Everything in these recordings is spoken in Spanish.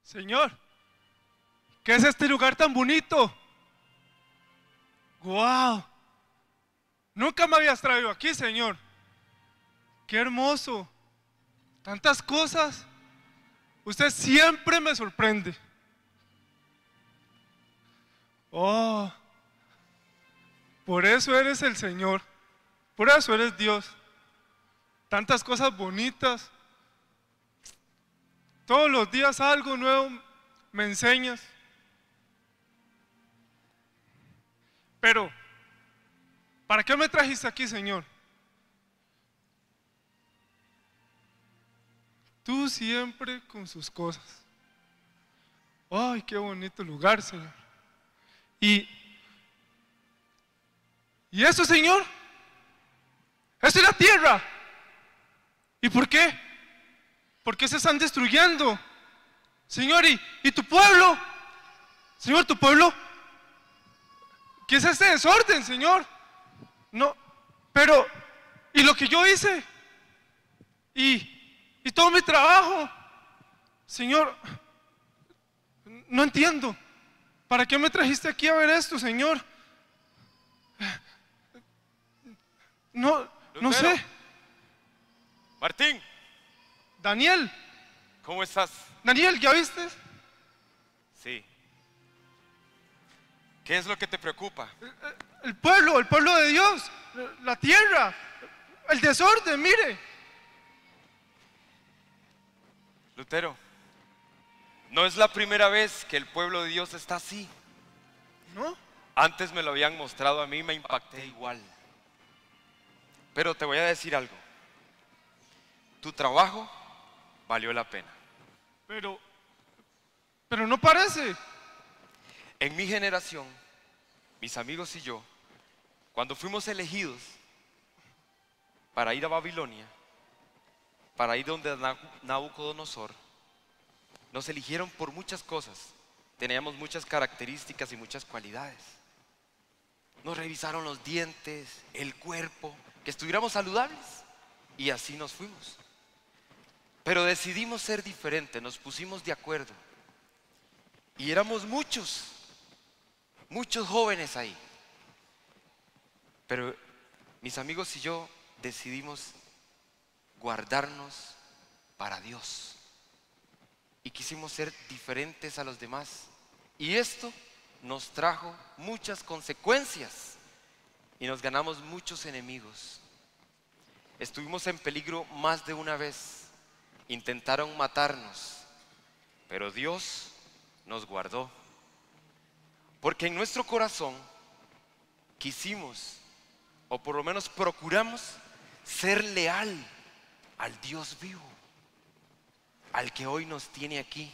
Señor, ¿qué es este lugar tan bonito? ¡Guau! Nunca me habías traído aquí, Señor. ¡Qué hermoso! Tantas cosas. Usted siempre me sorprende. Oh, por eso eres el Señor. Por eso eres Dios. Tantas cosas bonitas. Todos los días algo nuevo me enseñas. Pero, ¿para qué me trajiste aquí, Señor? Tú siempre con sus cosas. Ay, qué bonito lugar, Señor. Y eso, Señor, eso es la tierra. ¿Y por qué? ¿Por qué se están destruyendo? Señor, ¿y tu pueblo? Señor, tu pueblo. ¿Qué es este desorden, Señor? No, pero, ¿y lo que yo hice? ¿Y todo mi trabajo? Señor, no entiendo. ¿Para qué me trajiste aquí a ver esto, Señor? No sé. Martín, Daniel, ¿cómo estás? Daniel, ¿ya viste? Sí. ¿Qué es lo que te preocupa? El pueblo de Dios, la tierra, el desorden, mire. Lutero, no es la primera vez que el pueblo de Dios está así. ¿No? Antes me lo habían mostrado a mí, me impacté igual. Pero te voy a decir algo. Tu trabajo valió la pena. Pero no parece. En mi generación, mis amigos y yo, cuando fuimos elegidos para ir a Babilonia, para ir donde Nabucodonosor, nos eligieron por muchas cosas. Teníamos muchas características y muchas cualidades. Nos revisaron los dientes, el cuerpo, que estuviéramos saludables, y así nos fuimos. Pero decidimos ser diferentes, nos pusimos de acuerdo. Y éramos muchos jóvenes ahí. Pero mis amigos y yo decidimos guardarnos para Dios. Y quisimos ser diferentes a los demás. Y esto nos trajo muchas consecuencias. Y nos ganamos muchos enemigos. Estuvimos en peligro más de una vez. Intentaron matarnos, pero Dios nos guardó. Porque en nuestro corazón quisimos, o por lo menos procuramos, ser leal al Dios vivo, al que hoy nos tiene aquí.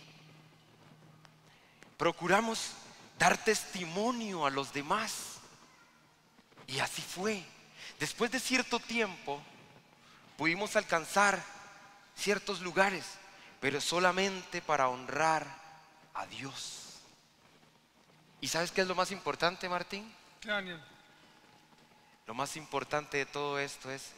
Procuramos dar testimonio a los demás. Y así fue. Después de cierto tiempo, pudimos alcanzar ciertos lugares, pero solamente para honrar a Dios. ¿Y sabes qué es lo más importante, Martín? ¿Qué, Daniel? Lo más importante de todo esto es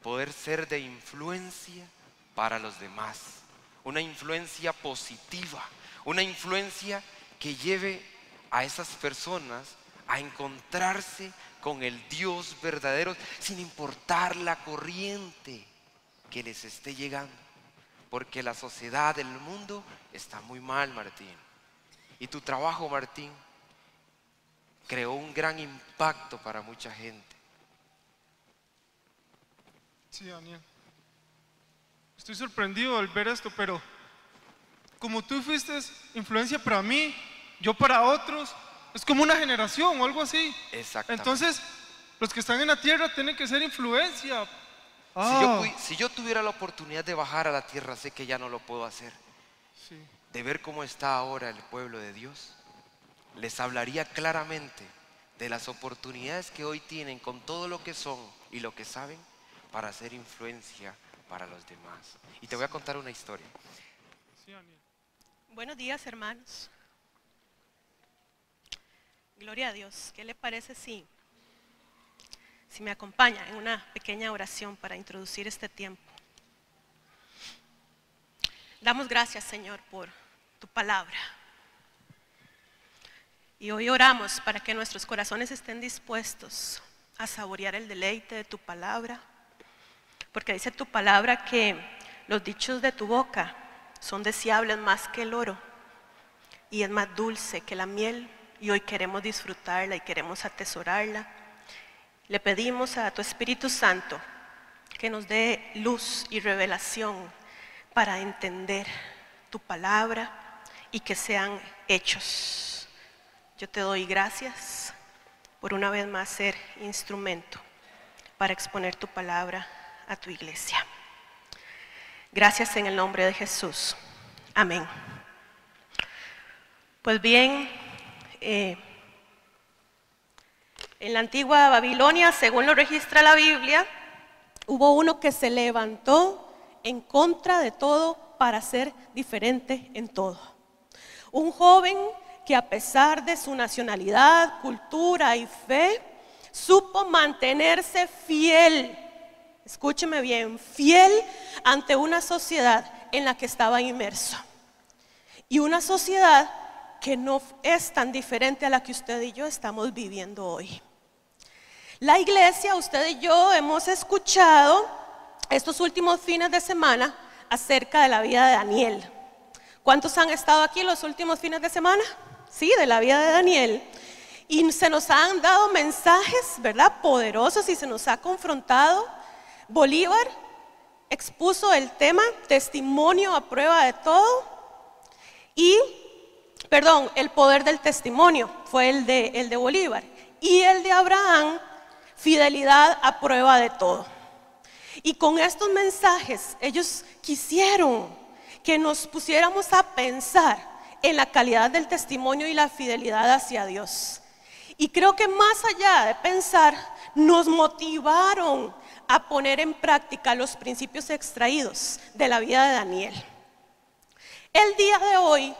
poder ser de influencia para los demás. Una influencia positiva, una influencia que lleve a esas personas a encontrarse con el Dios verdadero, sin importar la corriente que les esté llegando. Porque la sociedad del mundo está muy mal, Martín. Y tu trabajo, Martín, creó un gran impacto para mucha gente. Sí, Daniel. Estoy sorprendido al ver esto, pero como tú fuiste influencia para mí, yo para otros, es como una generación o algo así. Exactamente. Entonces, los que están en la tierra tienen que ser influencia. Si yo tuviera la oportunidad de bajar a la tierra, sé que ya no lo puedo hacer. Sí. De ver cómo está ahora el pueblo de Dios, les hablaría claramente de las oportunidades que hoy tienen con todo lo que son y lo que saben para hacer influencia para los demás. Y te voy a contar una historia. Sí, Daniel. Buenos días, hermanos. Gloria a Dios. ¿Qué le parece si me acompaña en una pequeña oración para introducir este tiempo? Damos gracias, Señor, por tu palabra. Y hoy oramos para que nuestros corazones estén dispuestos a saborear el deleite de tu palabra, porque dice tu palabra que los dichos de tu boca son deseables más que el oro y es más dulce que la miel, y hoy queremos disfrutarla y queremos atesorarla. Le pedimos a tu Espíritu Santo que nos dé luz y revelación para entender tu palabra y que sean hechos. Yo te doy gracias por una vez más ser instrumento para exponer tu palabra a tu iglesia. Gracias en el nombre de Jesús. Amén. Pues bien, en la antigua Babilonia, según lo registra la Biblia, hubo uno que se levantó en contra de todo para ser diferente en todo. Un joven que a pesar de su nacionalidad, cultura y fe, supo mantenerse fiel, escúcheme bien, fiel ante una sociedad en la que estaba inmerso. Y una sociedad que no es tan diferente a la que usted y yo estamos viviendo hoy. La iglesia, usted y yo hemos escuchado estos últimos fines de semana acerca de la vida de Daniel. ¿Cuántos han estado aquí los últimos fines de semana? Sí, de la vida de Daniel. Y se nos han dado mensajes, ¿verdad?, poderosos, y se nos ha confrontado. Bolívar expuso el tema testimonio a prueba de todo. El poder del testimonio fue el de Bolívar. Y el de Abraham, fidelidad a prueba de todo. Y con estos mensajes ellos quisieron que nos pusiéramos a pensar en la calidad del testimonio y la fidelidad hacia Dios. Y creo que más allá de pensar, nos motivaron a poner en práctica los principios extraídos de la vida de Daniel. El día de hoy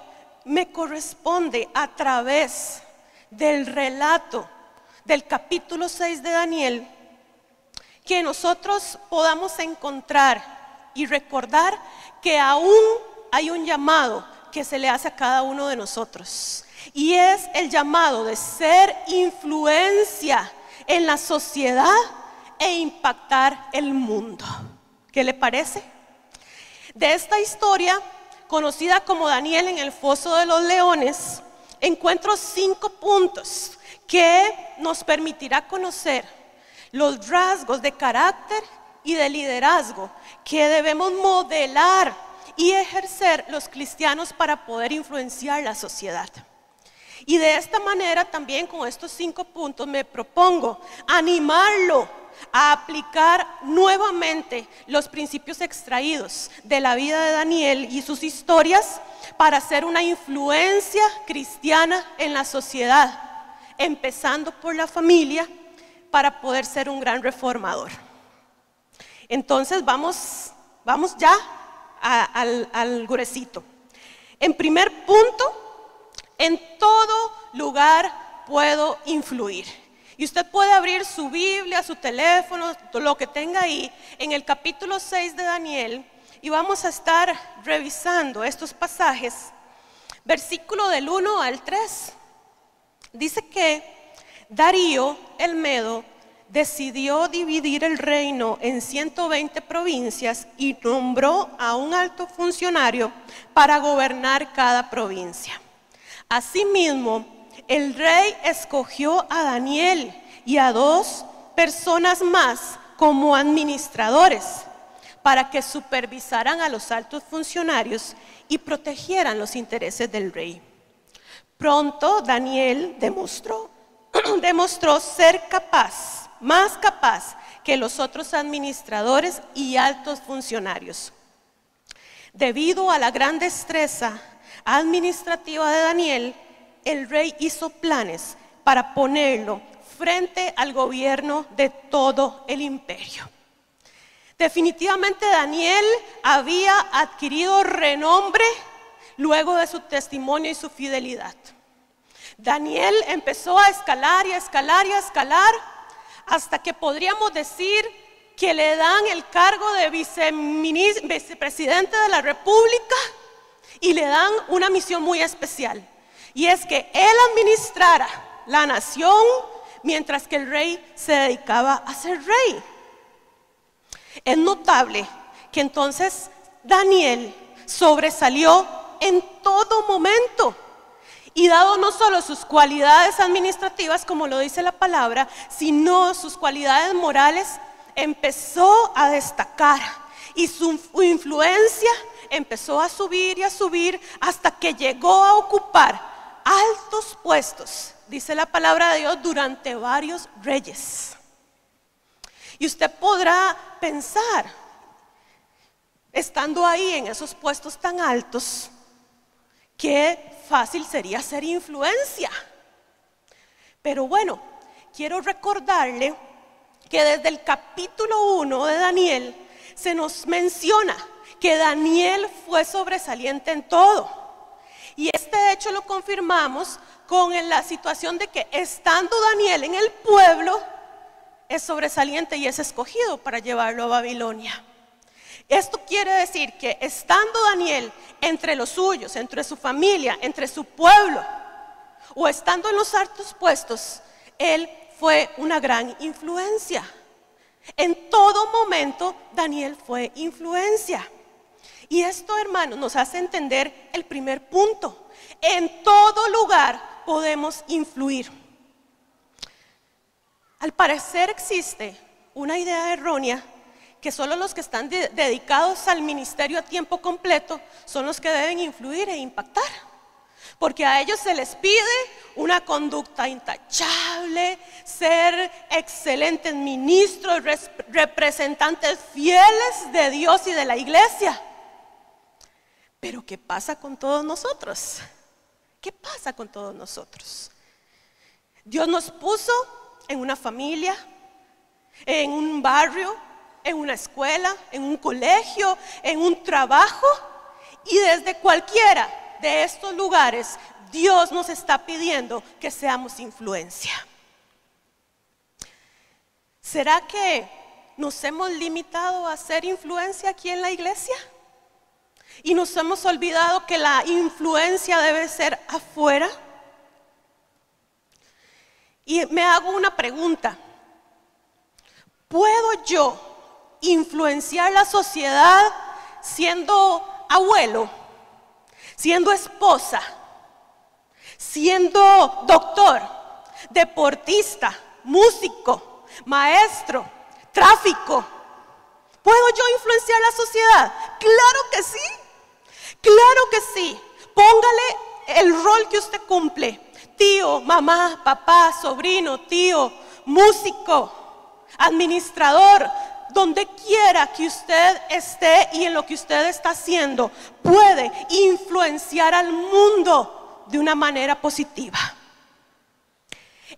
me corresponde, a través del relato del capítulo 6 de Daniel, que nosotros podamos encontrar y recordar que aún hay un llamado que se le hace a cada uno de nosotros, y es el llamado de ser influencia en la sociedad e impactar el mundo. ¿Qué le parece? De esta historia, conocida como Daniel en el foso de los leones, encuentro 5 puntos que nos permitirá conocer los rasgos de carácter y de liderazgo que debemos modelar y ejercer los cristianos para poder influenciar la sociedad. Y de esta manera también, con estos 5 puntos, me propongo animarlo a aplicar nuevamente los principios extraídos de la vida de Daniel y sus historias para ser una influencia cristiana en la sociedad, empezando por la familia, para poder ser un gran reformador. Entonces vamos ya al gruesito. En primer punto, en todo lugar puedo influir. Y usted puede abrir su Biblia, su teléfono, lo que tenga ahí, en el capítulo 6 de Daniel, y vamos a estar revisando estos pasajes. Versículo del 1 al 3. Dice que Darío el Medo decidió dividir el reino en 120 provincias y nombró a un alto funcionario para gobernar cada provincia. Asimismo, el rey escogió a Daniel y a 2 personas más como administradores para que supervisaran a los altos funcionarios y protegieran los intereses del rey. Pronto Daniel demostró ser más capaz que los otros administradores y altos funcionarios. Debido a la gran destreza administrativa de Daniel, el rey hizo planes para ponerlo frente al gobierno de todo el imperio. Definitivamente Daniel había adquirido renombre luego de su testimonio y su fidelidad. Daniel empezó a escalar y a escalar y a escalar hasta que podríamos decir que le dan el cargo de vicepresidente de la República y le dan una misión muy especial. Y es que él administrara la nación mientras que el rey se dedicaba a ser rey. Es notable que entonces Daniel sobresalió en todo momento. Y dado no solo sus cualidades administrativas, como lo dice la palabra, sino sus cualidades morales, empezó a destacar. Y su influencia empezó a subir y a subir hasta que llegó a ocupar altos puestos, dice la palabra de Dios, durante varios reyes. Y usted podrá pensar, estando ahí en esos puestos tan altos, qué fácil sería hacer influencia. Pero bueno, quiero recordarle que desde el capítulo 1 de Daniel se nos menciona que Daniel fue sobresaliente en todo. Y este hecho lo confirmamos con la situación de que estando Daniel en el pueblo, es sobresaliente y es escogido para llevarlo a Babilonia. Esto quiere decir que estando Daniel entre los suyos, entre su familia, entre su pueblo, o estando en los altos puestos, él fue una gran influencia. En todo momento Daniel fue influencia. Y esto, hermanos, nos hace entender el primer punto. En todo lugar podemos influir. Al parecer existe una idea errónea que solo los que están dedicados al ministerio a tiempo completo son los que deben influir e impactar. Porque a ellos se les pide una conducta intachable, ser excelentes ministros, representantes fieles de Dios y de la iglesia. Pero ¿qué pasa con todos nosotros? ¿Qué pasa con todos nosotros? Dios nos puso en una familia, en un barrio, en una escuela, en un colegio, en un trabajo, y desde cualquiera de estos lugares Dios nos está pidiendo que seamos influencia. ¿Será que nos hemos limitado a hacer influencia aquí en la iglesia? Y nos hemos olvidado que la influencia debe ser afuera. Y me hago una pregunta: ¿puedo yo influenciar la sociedad siendo abuelo, siendo esposa, siendo doctor, deportista, músico, maestro, tráfico? ¿Puedo yo influenciar la sociedad? Claro que sí, claro que sí. Póngale el rol que usted cumple: tío, mamá, papá, sobrino, tío, músico, administrador. Donde quiera que usted esté y en lo que usted está haciendo, puede influenciar al mundo de una manera positiva.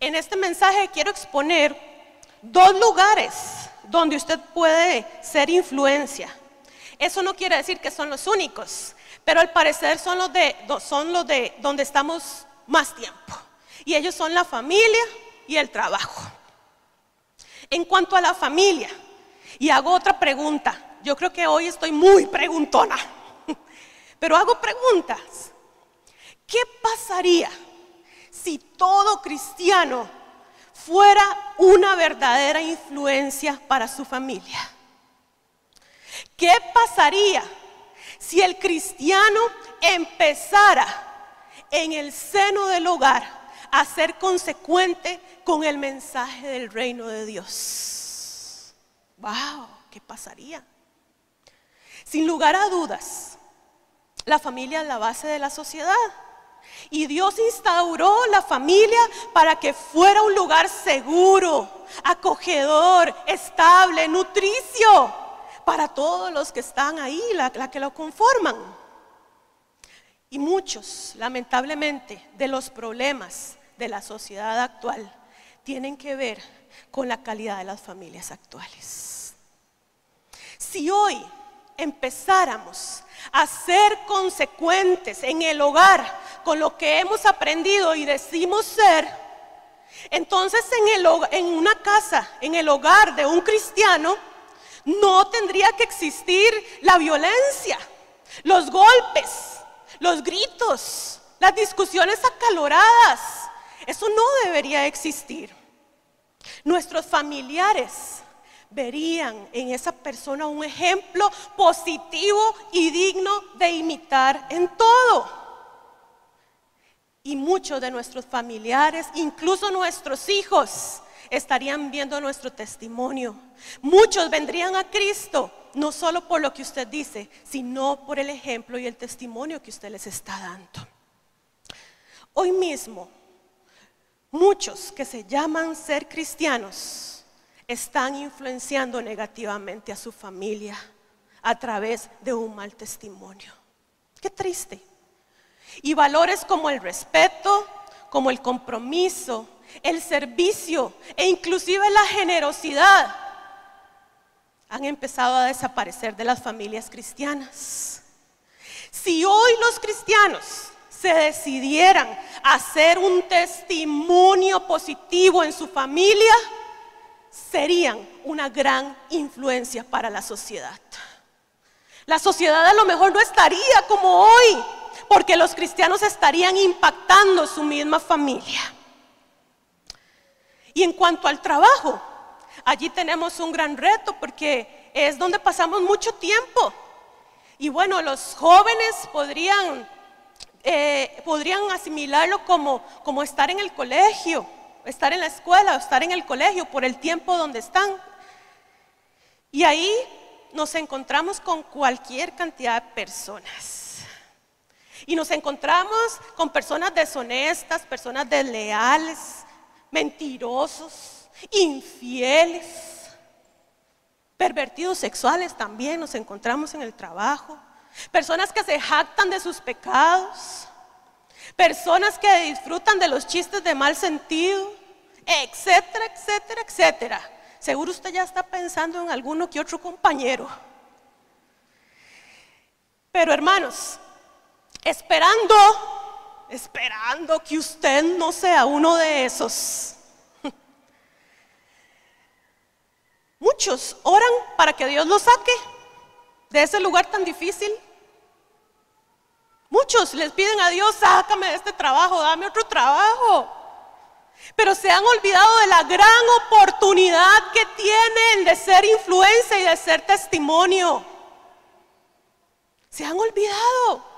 En este mensaje quiero exponer 2 lugares donde usted puede ser influencia. Eso no quiere decir que son los únicos, pero al parecer son los de donde estamos más tiempo. Y ellos son la familia y el trabajo. En cuanto a la familia, y hago otra pregunta. Yo creo que hoy estoy muy preguntona, pero hago preguntas. ¿Qué pasaría si todo cristiano fuera una verdadera influencia para su familia? ¿Qué pasaría si el cristiano empezara en el seno del hogar a ser consecuente con el mensaje del reino de Dios? ¡Wow! ¿Qué pasaría? Sin lugar a dudas, la familia es la base de la sociedad. Y Dios instauró la familia para que fuera un lugar seguro, acogedor, estable, nutricio para todos los que están ahí, la que lo conforman. Y muchos, lamentablemente, de los problemas de la sociedad actual tienen que ver con la calidad de las familias actuales. Si hoy empezáramos a ser consecuentes en el hogar con lo que hemos aprendido y decimos ser, entonces en una casa, en el hogar de un cristiano, no tendría que existir la violencia, los golpes, los gritos, las discusiones acaloradas. Eso no debería existir. Nuestros familiares verían en esa persona un ejemplo positivo y digno de imitar en todo. Y muchos de nuestros familiares, incluso nuestros hijos, estarían viendo nuestro testimonio. Muchos vendrían a Cristo, no solo por lo que usted dice, sino por el ejemplo y el testimonio que usted les está dando. Hoy mismo, muchos que se llaman ser cristianos están influenciando negativamente a su familia a través de un mal testimonio. Qué triste. Y valores como el respeto, como el compromiso, el servicio e inclusive la generosidad han empezado a desaparecer de las familias cristianas. Si hoy los cristianos se decidieran a hacer un testimonio positivo en su familia, serían una gran influencia para la sociedad. La sociedad a lo mejor no estaría como hoy, porque los cristianos estarían impactando su misma familia. Y en cuanto al trabajo, allí tenemos un gran reto porque es donde pasamos mucho tiempo. Y bueno, los jóvenes podrían asimilarlo como estar en el colegio, estar en la escuela o estar en el colegio por el tiempo donde están. Y ahí nos encontramos con cualquier cantidad de personas. Y nos encontramos con personas deshonestas, personas desleales, mentirosos, infieles, pervertidos sexuales también nos encontramos en el trabajo. Personas que se jactan de sus pecados, personas que disfrutan de los chistes de mal sentido, etcétera, etcétera, etcétera. Seguro usted ya está pensando en alguno que otro compañero. Pero hermanos, esperando que usted no sea uno de esos. Muchos oran para que Dios los saque de ese lugar tan difícil. Muchos les piden a Dios, sácame de este trabajo, dame otro trabajo. Pero se han olvidado de la gran oportunidad que tienen de ser influencia y de ser testimonio. Se han olvidado.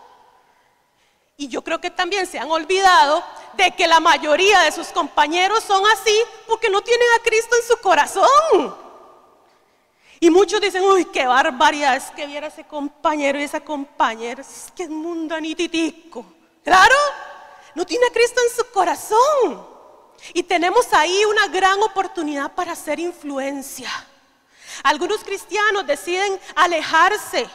Y yo creo que también se han olvidado de que la mayoría de sus compañeros son así porque no tienen a Cristo en su corazón. Y muchos dicen, uy, qué barbaridad, es que viera ese compañero y esa compañera, es que es mundanititico. Claro, no tiene a Cristo en su corazón. Y tenemos ahí una gran oportunidad para hacer influencia. Algunos cristianos deciden alejarse.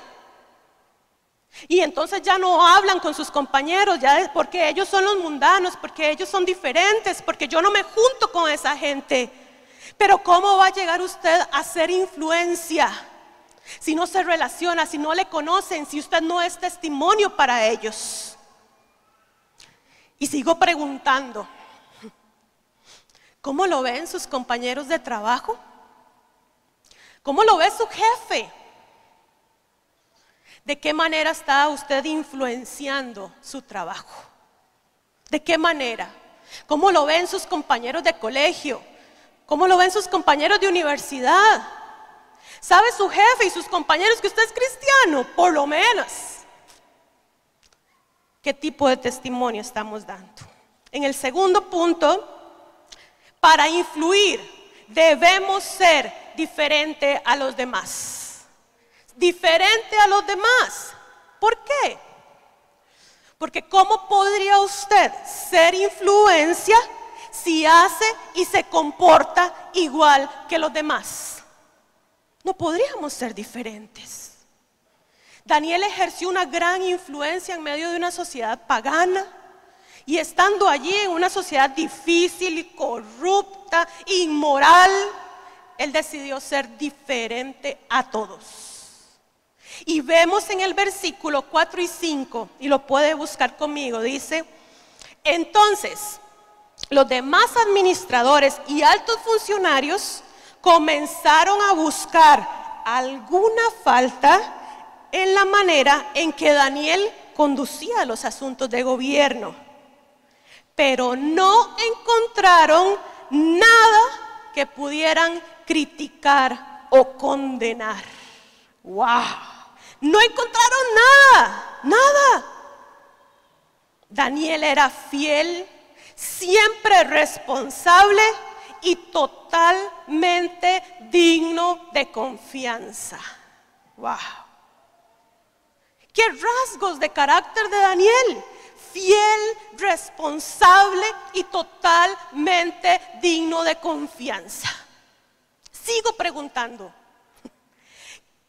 Y entonces ya no hablan con sus compañeros, ya porque ellos son los mundanos, porque ellos son diferentes, porque yo no me junto con esa gente. Pero ¿cómo va a llegar usted a hacer influencia si no se relaciona, si no le conocen, si usted no es testimonio para ellos? Y sigo preguntando, ¿cómo lo ven sus compañeros de trabajo? ¿Cómo lo ve su jefe? ¿De qué manera está usted influenciando su trabajo? ¿De qué manera? ¿Cómo lo ven sus compañeros de colegio? ¿Cómo lo ven sus compañeros de universidad? ¿Sabe su jefe y sus compañeros que usted es cristiano? Por lo menos. ¿Qué tipo de testimonio estamos dando? En el segundo punto, para influir debemos ser diferente a los demás. Diferente a los demás. ¿Por qué? Porque ¿cómo podría usted ser influencia si hace y se comporta igual que los demás? No podríamos ser diferentes. Daniel ejerció una gran influencia en medio de una sociedad pagana. Y estando allí en una sociedad difícil y corrupta, inmoral, él decidió ser diferente a todos. Y vemos en el versículo 4 y 5, y lo puede buscar conmigo, dice: entonces los demás administradores y altos funcionarios comenzaron a buscar alguna falta en la manera en que Daniel conducía los asuntos de gobierno, pero no encontraron nada que pudieran criticar o condenar. ¡Wow! No encontraron nada. Daniel era fiel, siempre responsable y totalmente digno de confianza. ¡Wow! ¿Qué rasgos de carácter de Daniel? Fiel, responsable y totalmente digno de confianza. Sigo preguntando,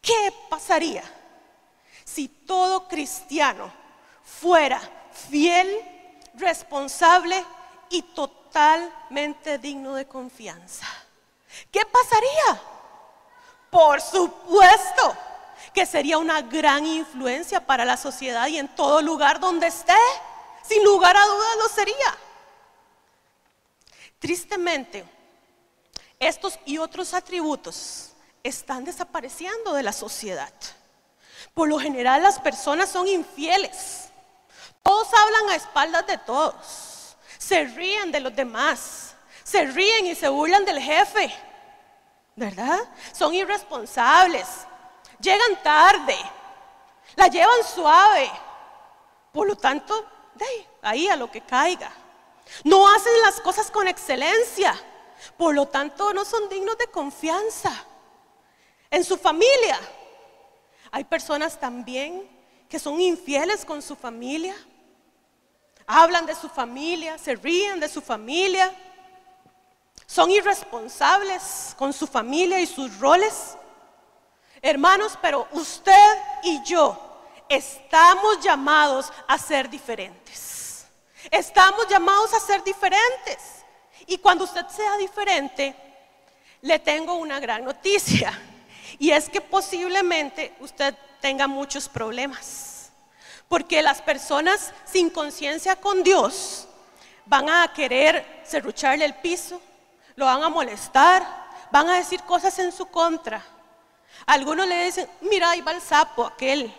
¿qué pasaría si todo cristiano fuera fiel, responsable y totalmente digno de confianza? ¿Qué pasaría? Por supuesto que sería una gran influencia para la sociedad y en todo lugar donde esté. Sin lugar a dudas lo sería. Tristemente, estos y otros atributos están desapareciendo de la sociedad. Por lo general las personas son infieles. Todos hablan a espaldas de todos. Se ríen de los demás. Se ríen y se burlan del jefe. ¿Verdad? Son irresponsables. Llegan tarde. La llevan suave. Por lo tanto, ahí a lo que caiga. No hacen las cosas con excelencia. Por lo tanto, no son dignos de confianza. En su familia, hay personas también que son infieles con su familia. Hablan de su familia, se ríen de su familia. Son irresponsables con su familia y sus roles. Hermanos, pero usted y yo estamos llamados a ser diferentes. Estamos llamados a ser diferentes. Y cuando usted sea diferente, le tengo una gran noticia. Y es que posiblemente usted tenga muchos problemas. Porque las personas sin conciencia con Dios van a querer serrucharle el piso, lo van a molestar, van a decir cosas en su contra. Algunos le dicen: mira, ahí va el sapo aquel.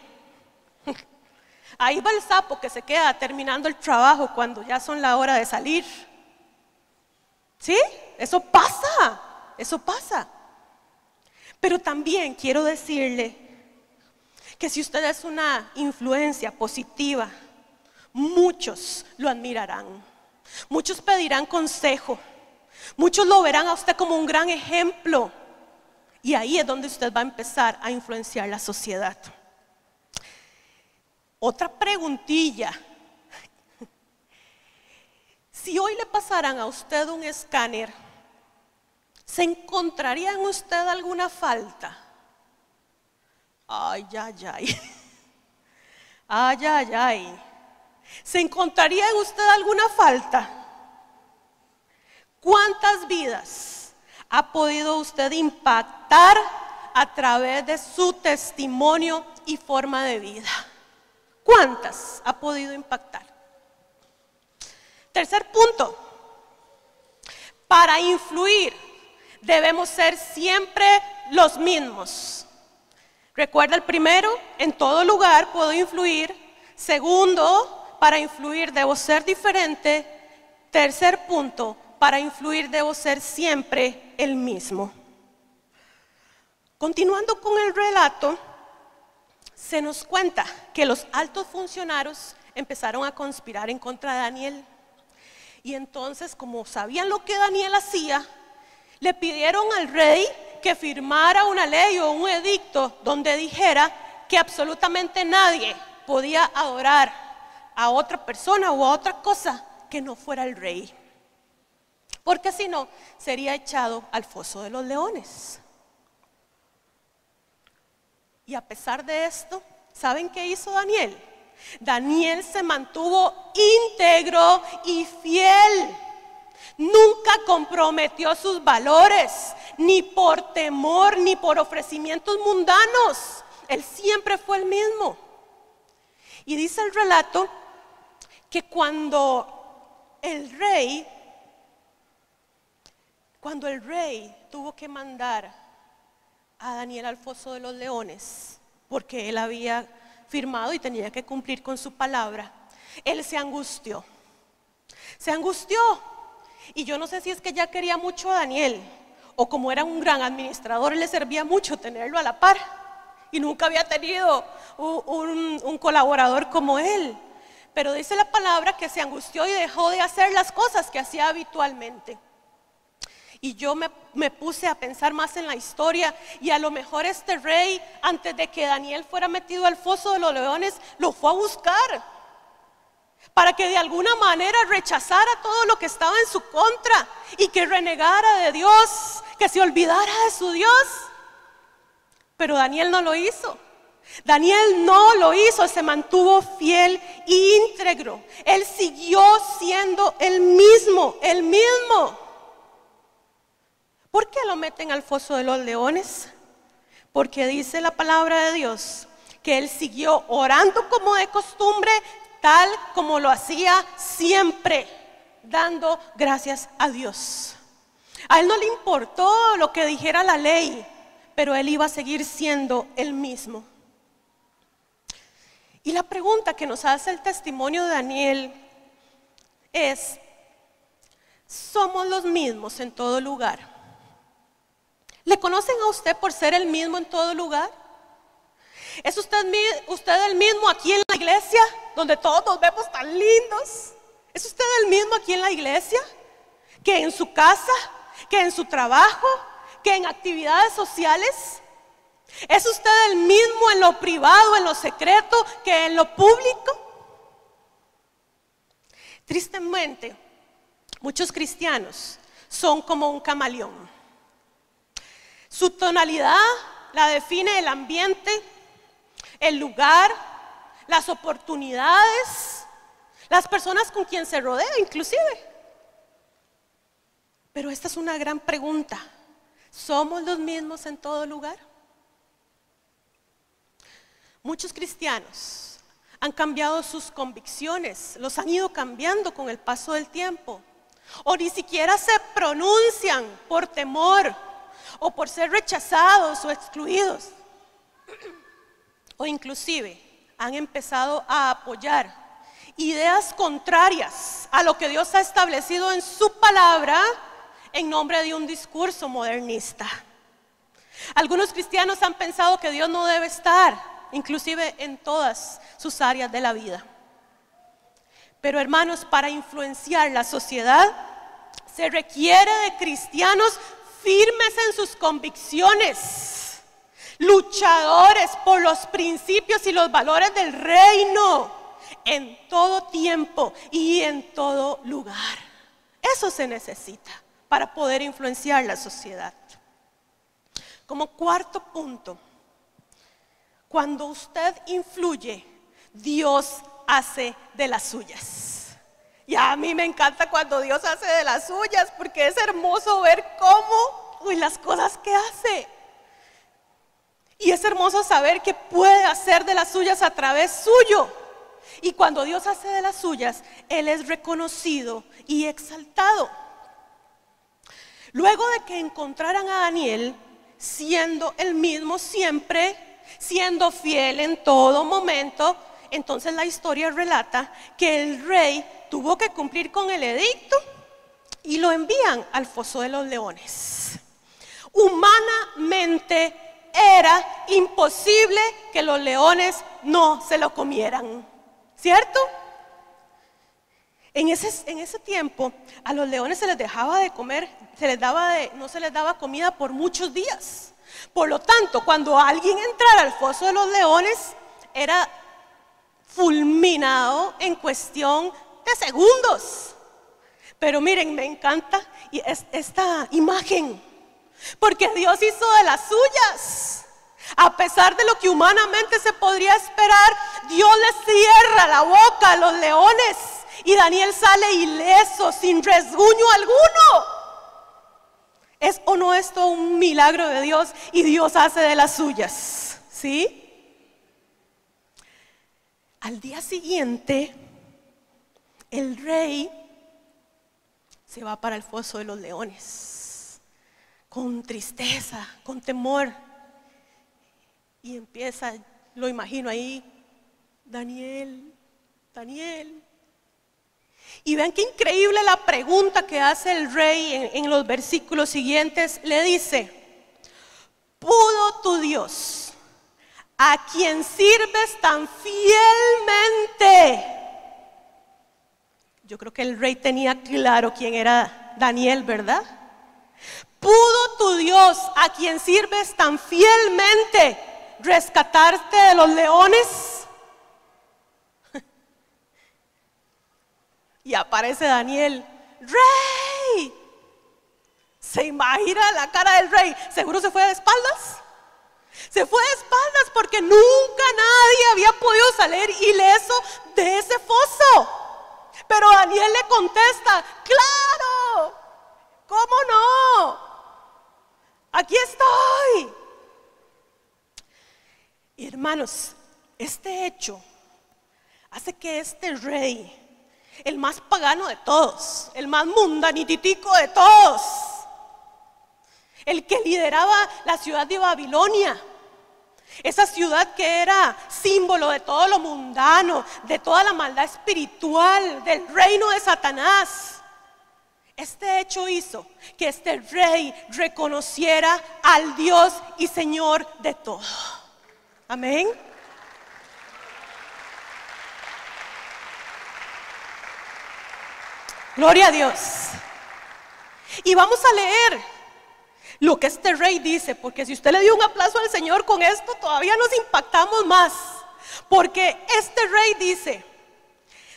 Ahí va el sapo que se queda terminando el trabajo cuando ya son la hora de salir. ¿Sí? Eso pasa. Pero también quiero decirle que si usted es una influencia positiva, muchos lo admirarán. Muchos pedirán consejo. Muchos lo verán a usted como un gran ejemplo. Y ahí es donde usted va a empezar a influenciar la sociedad. Otra preguntilla. Si hoy le pasaran a usted un escáner, ¿se encontraría en usted alguna falta? Ay. ¿Se encontraría en usted alguna falta? ¿Cuántas vidas ha podido usted impactar a través de su testimonio y forma de vida? ¿Cuántas ha podido impactar? Tercer punto. Para influir debemos ser siempre los mismos. Recuerda el primero: en todo lugar puedo influir. Segundo, para influir debo ser diferente. Tercer punto: para influir debo ser siempre el mismo. Continuando con el relato, se nos cuenta que los altos funcionarios empezaron a conspirar en contra de Daniel. Y entonces, como sabían lo que Daniel hacía, le pidieron al rey que firmara una ley o un edicto donde dijera que absolutamente nadie podía adorar a otra persona o a otra cosa que no fuera el rey. Porque si no, sería echado al foso de los leones. Y a pesar de esto, ¿saben qué hizo Daniel? Daniel se mantuvo íntegro y fiel. Nunca comprometió sus valores, ni por temor, ni por ofrecimientos mundanos. Él siempre fue el mismo. Y dice el relato que cuando el rey tuvo que mandar a Daniel al foso de los leones, porque él había firmado y tenía que cumplir con su palabra, él se angustió. Y yo no sé si es que ya quería mucho a Daniel, o como era un gran administrador, le servía mucho tenerlo a la par, y nunca había tenido un colaborador como él. Pero dice la palabra que se angustió y dejó de hacer las cosas que hacía habitualmente. Y yo me puse a pensar más en la historia, y a lo mejor este rey, antes de que Daniel fuera metido al foso de los leones, lo fue a buscar para que de alguna manera rechazara todo lo que estaba en su contra y que renegara de Dios, que se olvidara de su Dios. Pero Daniel no lo hizo. Se mantuvo fiel e íntegro. Él siguió siendo el mismo. ¿Por qué lo meten al foso de los leones? Porque dice la palabra de Dios que él siguió orando como de costumbre, tal como lo hacía siempre, dando gracias a Dios. A él no le importó lo que dijera la ley, pero él iba a seguir siendo el mismo. Y la pregunta que nos hace el testimonio de Daniel es: ¿somos los mismos en todo lugar? ¿Le conocen a usted por ser el mismo en todo lugar? ¿Es usted el mismo aquí en la iglesia, donde todos nos vemos tan lindos? ¿Es usted el mismo aquí en la iglesia que en su casa, que en su trabajo, que en actividades sociales? ¿Es usted el mismo en lo privado, en lo secreto, que en lo público? Tristemente, muchos cristianos son como un camaleón. Su tonalidad la define el ambiente, el lugar, las oportunidades, las personas con quien se rodea inclusive. Pero esta es una gran pregunta: ¿somos los mismos en todo lugar? Muchos cristianos han cambiado sus convicciones, los han ido cambiando con el paso del tiempo, o ni siquiera se pronuncian por temor o por ser rechazados o excluidos, o inclusive han empezado a apoyar ideas contrarias a lo que Dios ha establecido en su palabra en nombre de un discurso modernista. Algunos cristianos han pensado que Dios no debe estar, inclusive en todas sus áreas de la vida. Pero hermanos, para influenciar la sociedad se requiere de cristianos firmes en sus convicciones, luchadores por los principios y los valores del reino en todo tiempo y en todo lugar. Eso se necesita para poder influenciar la sociedad. Como cuarto punto, cuando usted influye, Dios hace de las suyas. Y a mí me encanta cuando Dios hace de las suyas, porque es hermoso ver las cosas que hace. Y es hermoso saber que puede hacer de las suyas a través suyo. Y cuando Dios hace de las suyas, Él es reconocido y exaltado. Luego de que encontraran a Daniel siendo el mismo siempre, siendo fiel en todo momento, entonces la historia relata que el rey tuvo que cumplir con el edicto y lo envían al foso de los leones. Humanamente era imposible que los leones no se lo comieran, ¿cierto? En ese tiempo a los leones se les dejaba de comer, no se les daba comida por muchos días. Por lo tanto, cuando alguien entrara al foso de los leones, era fulminado en cuestión de segundos. Pero miren, me encanta esta imagen, porque Dios hizo de las suyas. A pesar de lo que humanamente se podría esperar, Dios les cierra la boca a los leones y Daniel sale ileso, sin rasguño alguno. ¿Es o no esto un milagro de Dios? Y Dios hace de las suyas, ¿sí? Al día siguiente, el rey se va para el foso de los leones, con tristeza, con temor. Y empieza, lo imagino ahí, Daniel. Y vean qué increíble la pregunta que hace el rey en los versículos siguientes. Le dice: ¿pudo tu Dios, a quien sirves tan fielmente? Yo creo que el rey tenía claro quién era Daniel, ¿verdad? ¿pudo tu Dios, a quien sirves tan fielmente, rescatarte de los leones? Y aparece Daniel: ¡Rey! ¿Se imagina la cara del rey? ¿Seguro se fue de espaldas? Se fue de espaldas porque nunca nadie había podido salir ileso de ese foso. Pero Daniel le contesta: ¡claro! ¿Cómo no? Aquí estoy. Y hermanos, este hecho hace que este rey, el más pagano de todos, el más mundanititico de todos, el que lideraba la ciudad de Babilonia, esa ciudad que era símbolo de todo lo mundano, de toda la maldad espiritual, del reino de Satanás. Este hecho hizo que este rey reconociera al Dios y Señor de todo. Amén. Gloria a Dios. Y vamos a leer lo que este rey dice, porque si usted le dio un aplauso al Señor con esto, todavía nos impactamos más. Porque este rey dice: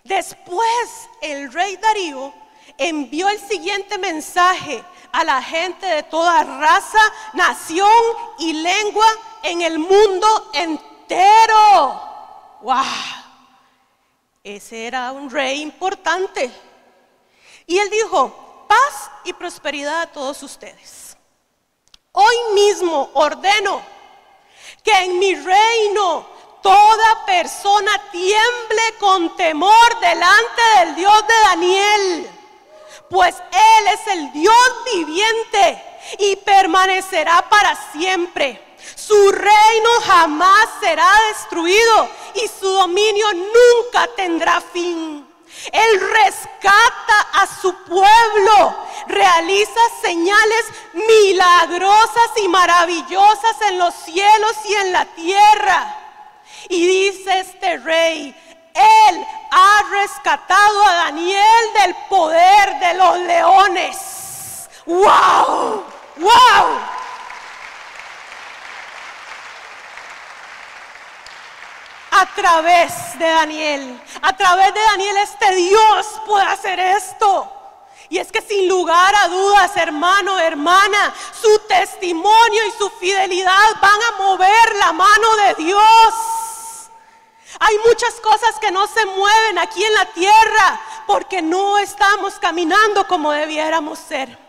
después el rey Darío envió el siguiente mensaje a la gente de toda raza, nación y lengua en el mundo entero. ¡Wow! Ese era un rey importante. Y él dijo: paz y prosperidad a todos ustedes. Hoy mismo ordeno que en mi reino toda persona tiemble con temor delante del Dios de Daniel, pues Él es el Dios viviente y permanecerá para siempre. Su reino jamás será destruido y su dominio nunca tendrá fin. Él rescata a su pueblo, realiza señales milagrosas y maravillosas en los cielos y en la tierra. Y dice este rey: Él ha rescatado a Daniel del poder de los leones. ¡Wow! ¡Wow! A través de Daniel este Dios puede hacer esto. Y es que sin lugar a dudas, hermano, hermana, su testimonio y su fidelidad van a mover la mano de Dios. Hay muchas cosas que no se mueven aquí en la tierra porque no estamos caminando como debiéramos ser.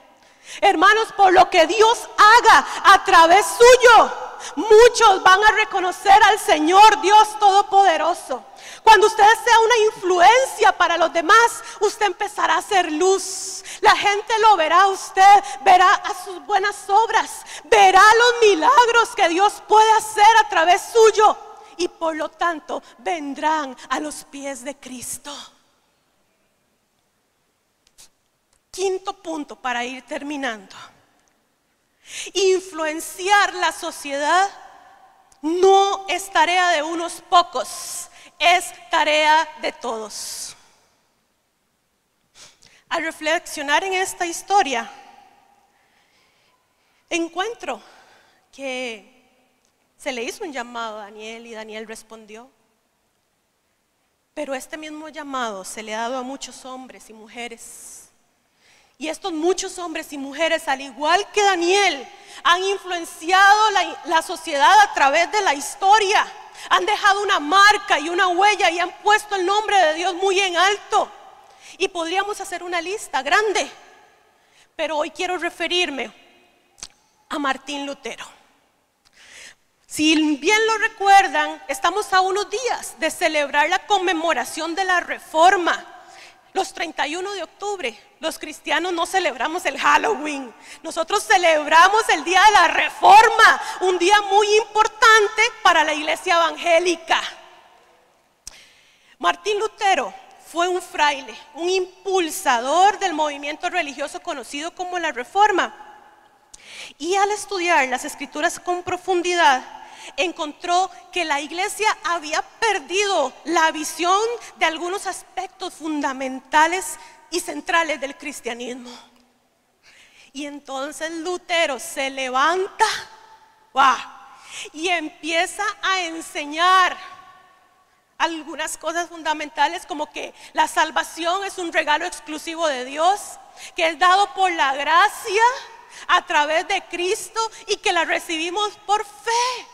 Hermanos, por lo que Dios haga a través suyo, muchos van a reconocer al Señor Dios Todopoderoso. Cuando usted sea una influencia para los demás, usted empezará a hacer luz. La gente lo verá a usted, verá a sus buenas obras, verá los milagros que Dios puede hacer a través suyo. Y por lo tanto vendrán a los pies de Cristo. Quinto punto para ir terminando. Influenciar la sociedad no es tarea de unos pocos, es tarea de todos. Al reflexionar en esta historia, encuentro que se le hizo un llamado a Daniel y Daniel respondió. Pero este mismo llamado se le ha dado a muchos hombres y mujeres. Y estos muchos hombres y mujeres, al igual que Daniel, han influenciado la sociedad a través de la historia. Han dejado una marca y una huella y han puesto el nombre de Dios muy en alto. Y podríamos hacer una lista grande. Pero hoy quiero referirme a Martín Lutero. Si bien lo recuerdan, estamos a unos días de celebrar la conmemoración de la Reforma. Los 31 de octubre, los cristianos no celebramos el Halloween. Nosotros celebramos el Día de la Reforma, un día muy importante para la iglesia evangélica. Martín Lutero fue un fraile, un impulsador del movimiento religioso conocido como la Reforma. Y al estudiar las escrituras con profundidad, encontró que la iglesia había perdido la visión de algunos aspectos fundamentales y centrales del cristianismo. Y entonces Lutero se levanta, y empieza a enseñar algunas cosas fundamentales, como que la salvación es un regalo exclusivo de Dios, que es dado por la gracia a través de Cristo y que la recibimos por fe.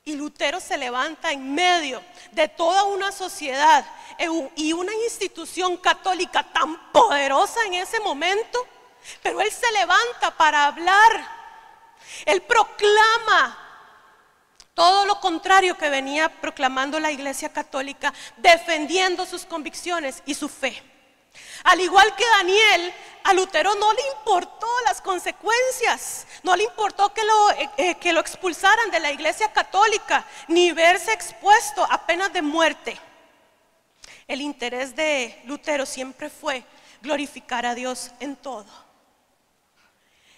Y Lutero se levanta en medio de toda una sociedad y una institución católica tan poderosa en ese momento, pero él se levanta para hablar. Él proclama todo lo contrario que venía proclamando la Iglesia Católica, defendiendo sus convicciones y su fe. Al igual que Daniel, a Lutero no le importó las consecuencias, no le importó que lo expulsaran de la Iglesia Católica, ni verse expuesto a penas de muerte. El interés de Lutero siempre fue glorificar a Dios en todo.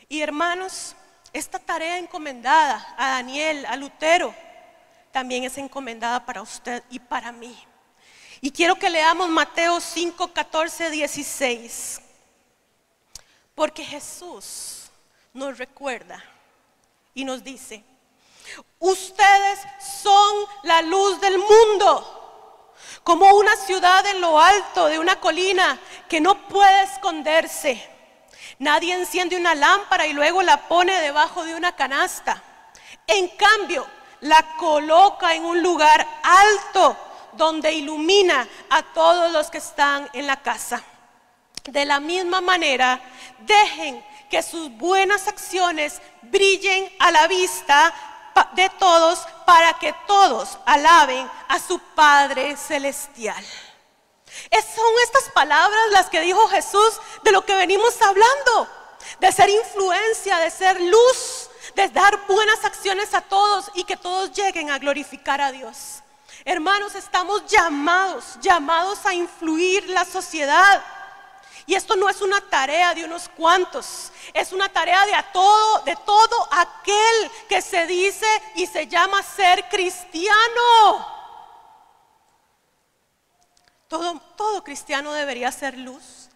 Y hermanos, esta tarea encomendada a Daniel, a Lutero, también es encomendada para usted y para mí. Y quiero que leamos Mateo 5, 14, 16. Porque Jesús nos recuerda y nos dice: ustedes son la luz del mundo, como una ciudad en lo alto de una colina que no puede esconderse. Nadie enciende una lámpara y luego la pone debajo de una canasta. En cambio, la coloca en un lugar alto donde ilumina a todos los que están en la casa. De la misma manera, dejen que sus buenas acciones brillen a la vista de todos, para que todos alaben a su Padre Celestial. Son estas palabras las que dijo Jesús de lo que venimos hablando, de ser influencia, de ser luz, de dar buenas acciones a todos y que todos lleguen a glorificar a Dios. Hermanos, estamos llamados a influir la sociedad. Y esto no es una tarea de unos cuantos, es una tarea de todo aquel que se dice y se llama ser cristiano. Todo cristiano debería ser luz.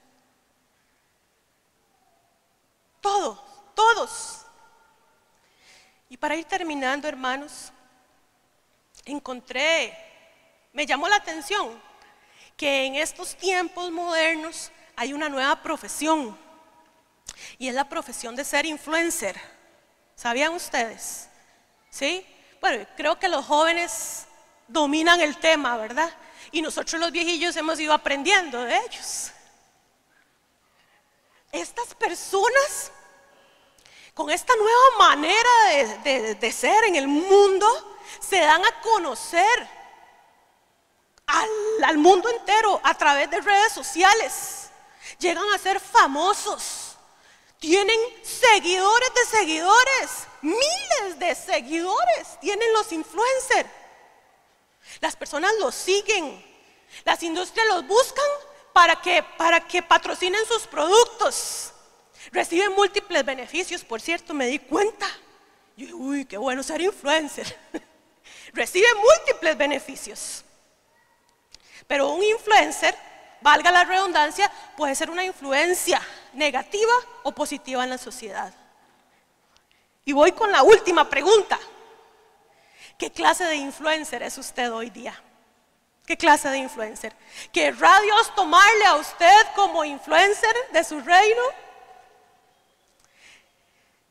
Todos. Y para ir terminando, hermanos, me llamó la atención que en estos tiempos modernos hay una nueva profesión, y es la profesión de ser influencer. ¿Sabían ustedes? ¿Sí? Bueno, creo que los jóvenes dominan el tema, ¿verdad? Y nosotros los viejillos hemos ido aprendiendo de ellos. Estas personas, con esta nueva manera de ser en el mundo, se dan a conocer al mundo entero a través de redes sociales. Llegan a ser famosos, tienen seguidores de seguidores, miles de seguidores tienen los influencers. Las personas los siguen, las industrias los buscan para que patrocinen sus productos. Reciben múltiples beneficios, por cierto, me di cuenta. Uy, qué bueno ser influencer. Reciben múltiples beneficios. Pero un influencer, valga la redundancia, puede ser una influencia negativa o positiva en la sociedad. Y voy con la última pregunta. ¿Qué clase de influencer es usted hoy día? ¿Qué clase de influencer? ¿Querrá Dios tomarle a usted como influencer de su reino?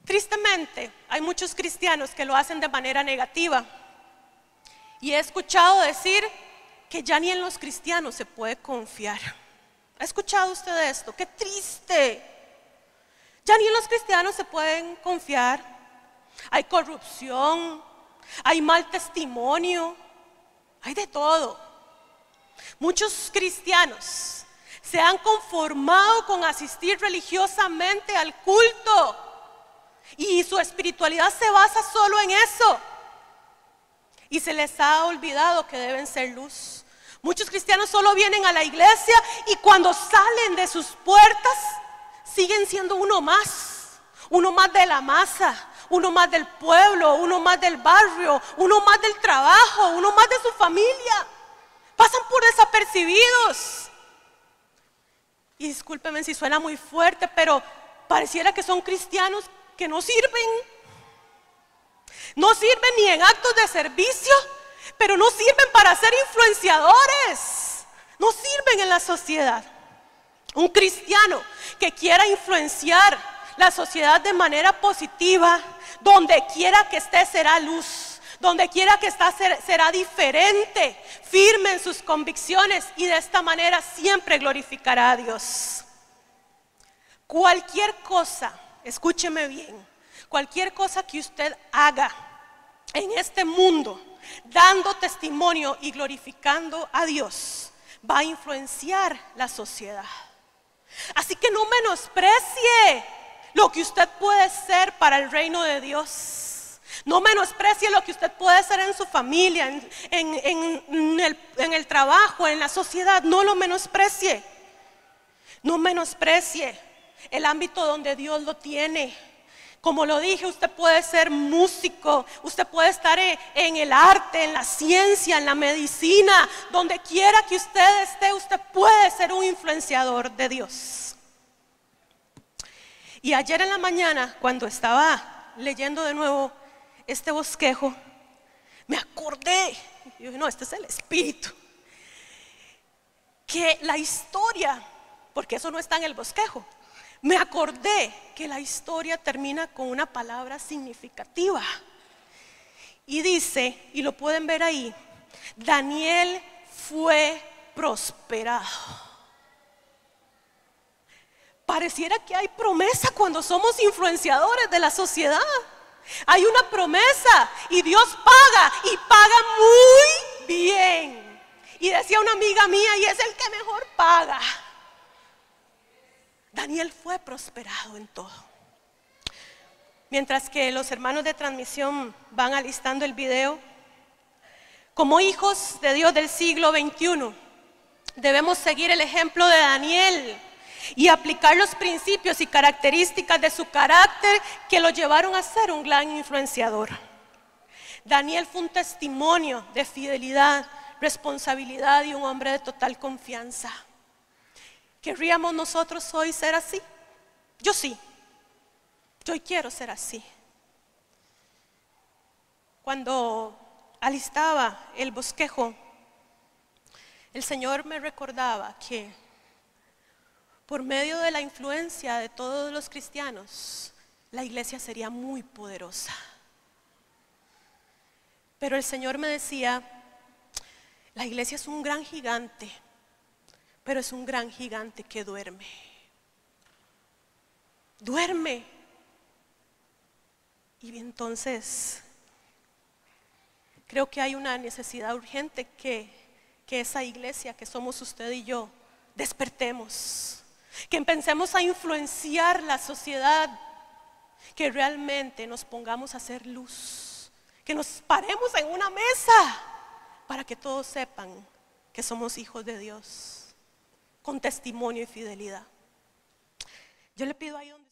Tristemente, hay muchos cristianos que lo hacen de manera negativa. Y he escuchado decir que ya ni en los cristianos se puede confiar. ¿Ha escuchado usted esto? ¡Qué triste! Ya ni en los cristianos se pueden confiar. hay corrupción, hay mal testimonio, hay de todo. Muchos cristianos se han conformado con asistir religiosamente al culto y su espiritualidad se basa solo en eso. Y se les ha olvidado que deben ser luz. Muchos cristianos solo vienen a la iglesia y cuando salen de sus puertas siguen siendo uno más de la masa, uno más del pueblo, uno más del barrio, uno más del trabajo, uno más de su familia. Pasan por desapercibidos. Y discúlpenme si suena muy fuerte, pero pareciera que son cristianos que no sirven. No sirven ni en actos de servicio, pero no sirven para ser influenciadores. No sirven en la sociedad. Un cristiano que quiera influenciar la sociedad de manera positiva, donde quiera que esté será luz, donde quiera que esté será diferente, firme en sus convicciones y de esta manera siempre glorificará a Dios. Cualquier cosa, escúcheme bien, cualquier cosa que usted haga en este mundo, dando testimonio y glorificando a Dios, va a influenciar la sociedad. Así que no menosprecie lo que usted puede ser para el reino de Dios. No menosprecie lo que usted puede ser en su familia, en el trabajo, en la sociedad. No lo menosprecie. No menosprecie el ámbito donde Dios lo tiene. Como lo dije, usted puede ser músico, usted puede estar en el arte, en la ciencia, en la medicina, donde quiera que usted esté, usted puede ser un influenciador de Dios. Y ayer en la mañana, cuando estaba leyendo de nuevo este bosquejo, me acordé, y dije, no, este es el Espíritu, que la historia, porque eso no está en el bosquejo, me acordé que la historia termina con una palabra significativa. Y dice, y lo pueden ver ahí, Daniel fue prosperado. Pareciera que hay promesa cuando somos influenciadores de la sociedad. Hay una promesa y Dios paga y paga muy bien. Y decía una amiga mía, y es el que mejor paga. Daniel fue prosperado en todo. Mientras que los hermanos de transmisión van alistando el video, como hijos de Dios del siglo XXI, debemos seguir el ejemplo de Daniel y aplicar los principios y características de su carácter que lo llevaron a ser un gran influenciador. Daniel fue un testimonio de fidelidad, responsabilidad y un hombre de total confianza. ¿Querríamos nosotros hoy ser así? Yo sí. Yo quiero ser así. Cuando alistaba el bosquejo, el Señor me recordaba que por medio de la influencia de todos los cristianos, la iglesia sería muy poderosa. Pero el Señor me decía, la iglesia es un gran gigante, pero es un gran gigante que duerme. Duerme. Y entonces creo que hay una necesidad urgente que esa iglesia que somos usted y yo despertemos. Que empecemos a influenciar la sociedad, que realmente nos pongamos a hacer luz, que nos paremos en una mesa para que todos sepan que somos hijos de Dios, con testimonio y fidelidad. Yo le pido ahí donde